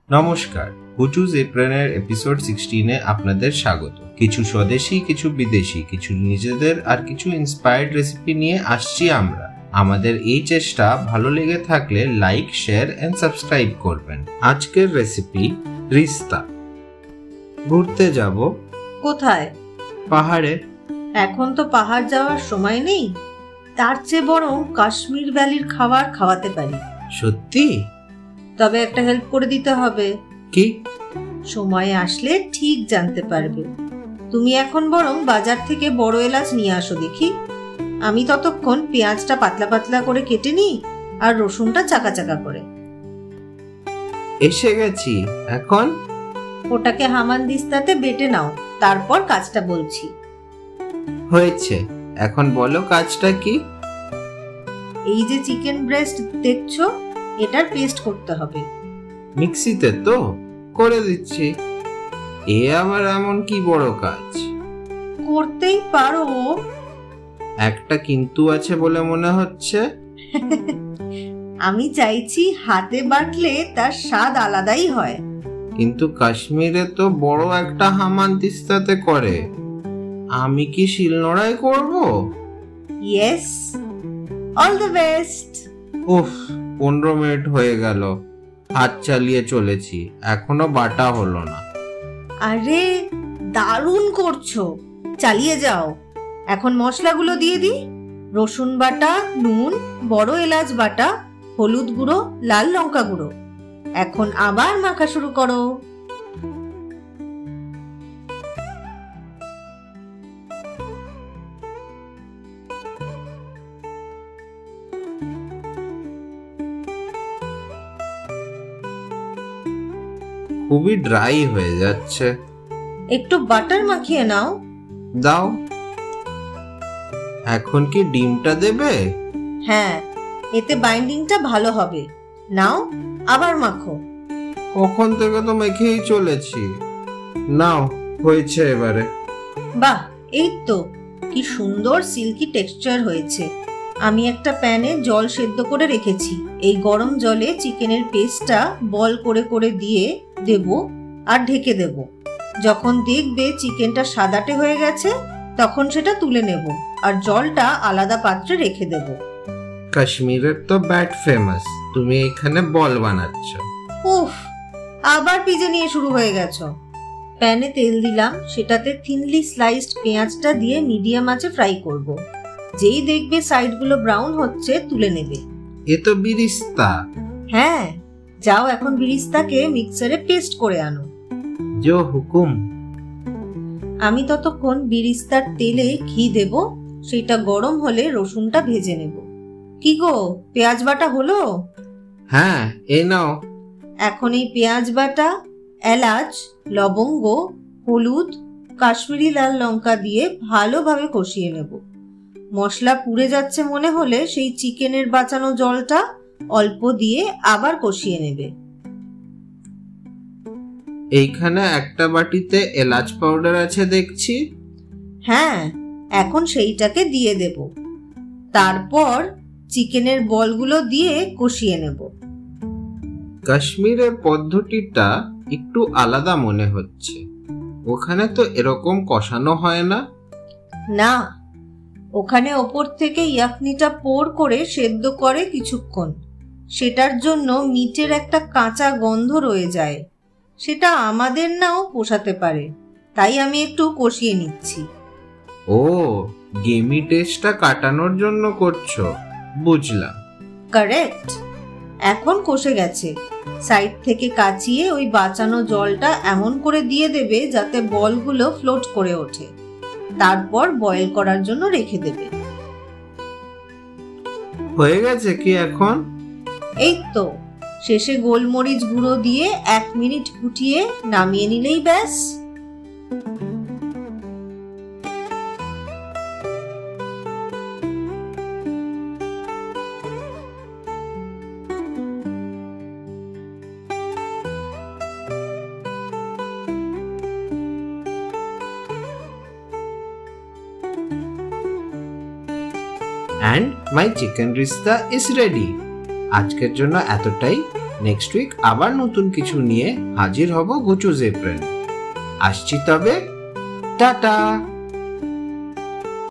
নমস্কার, হুচুজ এপ্রেনের এপিসোড 16-এ আপনাদের স্বাগত। কিছু স্বদেশি, কিছু বিদেশি, কিছু নিজেদের আর কিছু ইন্সপায়ার্ড রেসিপি নিয়ে আসছি আমরা। আমাদের এই চেষ্টা ভালো লেগে থাকলে লাইক, শেয়ার এন্ড সাবস্ক্রাইব করবেন। আজকের রেসিপি রিস্তা। ঘুরতে যাব। কোথায়? পাহাড়ে। এখন তো পাহাড় যাওয়ার সময় নেই, তার চেয়ে বরং কাশ্মীর ভ্যালির খাবার খাওয়াতে পারি। সত্যি? তবে একটা হেল্প করে দিতে হবে। কি? সময় আসলে ঠিক জানতে পারবে। তুমি এখন বরং বাজার থেকে বড় এলাচ নিয়ে আসো দেখি। আমি ততক্ষণ পেঁয়াজটা পাতলা পাতলা করে কেটে নিই আর রসুনটা চাকা চাকা করে। এসে গেছি। এখন ওটাকে হামানদিস্তাতে বেটে নাও, তারপর কাজটা বলছি। হয়েছে, এখন বলো কাজটা কি? এই যে চিকেন ব্রেস্ট দেখছো, এটার পেস্ট করতে হবে। মিক্সিতে তো করে দিচ্ছি। এ আবার এমন কি বড় কাজ? করতেই পারো। একটা কিন্তু আছে বলে মনে হচ্ছে। আমি চাইছি হাতে বাটলে তার স্বাদ আলাদাই হয়। কিন্তু কাশ্মীরে তো বড় একটা হামানদিস্তাতে করে, আমি কি শিলনোড়ায় করব? Yes, all the best. উফ, 15 মিনিট হয়ে গেল, হাত চালিয়ে চলেছি, এখনো বাটা হলো না। আরে দারুণ করছো, চালিয়ে যাও। এখন মশলাগুলো দিয়ে দিই। রসুন বাটা, নুন, বড় এলাচ বাটা, হলুদ গুঁড়ো, লাল লঙ্কা গুঁড়ো। এখন আবার মাখা শুরু করো। খুবই ড্রাই হয়ে যাচ্ছে। একটু বাটার মাখিয়ে নাও। দাও। এখন কি ডিমটা দেবে? হ্যাঁ, এতে বাইন্ডিংটা ভালো হবে। নাও, আবার মাখো। কখন থেকে তো মেখেই চলেছি। নাও, হয়েছে এবারে। বাহ, এই তো, কি সুন্দর সিল্কি টেক্সচার হয়েছে। আমি একটা প্যানে জল সেদ্ধ করে রেখেছি। এই গরম জলে চিকেনের পেস্টটা বল করে করে দিয়ে দেব আর ঢেকে দেব। যখন দেখবে চিকেনটা সাদাটে হয়ে গেছে, তখন সেটা তুলে নেব আর জলটা আলাদা পাত্রে রেখে দেব। কাশ্মীরের তো ব্যাট ফেমাস, তুমি এখানে বল বানাচ্ছ। উফ, আবার পিজে নিয়ে শুরু হয়ে গেছো। প্যানে তেল দিলাম, সেটাতে থিনলি স্লাইসড পেঁয়াজটা দিয়ে মিডিয়াম আঁচে ফ্রাই করব। যেই দেখবে সাইডগুলো ব্রাউন হচ্ছে, তুলে নেবে। এ তো বিরিস্তা। হ্যাঁ, যাও এখন বিরিস্তাকে মিক্সারে পেস্ট করে আনো। জো হুকুম। আমি ততক্ষণ বিরিস্তার তেলে ঘি দেব, সেটা গরম হলে রসুনটা ভেজে নেব। কি গো, পেঁয়াজ বাটা হলো? হ্যাঁ, এই নাও। এখন এই পেঁয়াজ বাটা, এলাচ, লবঙ্গ, হলুদ, কাশ্মীরি লাল লঙ্কা দিয়ে ভালোভাবে কষিয়ে নেব। মশলা পুড়ে যাচ্ছে মনে হলে সেই চিকেনের বাঁচানো জলটা অল্প দিয়ে আবার কষিয়ে নেবে। এইখানে একটা বাটিতে এলাচ পাউডার আছে দেখছি। হ্যাঁ, এখন সেইটাকে দিয়ে দেব। তারপর চিকেনের বলগুলো দিয়ে কষিয়ে নেব। কাশ্মীরের পদ্ধতিটা একটু আলাদা মনে হচ্ছে। ওখানে তো এরকম কষানো হয় না। না, ওখানে ওপর থেকে ইয়াকনিটা পোর করে সেদ্ধ করে কিছুক্ষণ। সেটার জন্য মিটের একটা কাঁচা গন্ধ রয়ে যায়। সেটা আমাদের নাও পোষাতে পারে, তাই আমি একটু কষিয়ে নিচ্ছি। ও, গেমি টেস্টটা কাটানোর জন্য করছো, বুঝলাম। কারেক্ট। এখন কষে গেছে। সাইড থেকে কাচিয়ে ওই বাঁচানো জলটা এমন করে দিয়ে দেবে যাতে বলগুলো ফ্লোট করে ওঠে। তারপর বয়েল করার জন্য রেখে দেবে। হয়ে গেছে কি এখন? এই তো, শেষে গোলমরিচ গুঁড়ো দিয়ে 1 মিনিট ফুটিয়ে নামিয়ে নিলেই ব্যাস। And my chicken rista is ready. আজকের জন্য এতটাই। নেক্সট উইক আবার নতুন কিছু নিয়ে হাজির হব গুচুজ এপ্রেন। আসছি তবে, টাটা।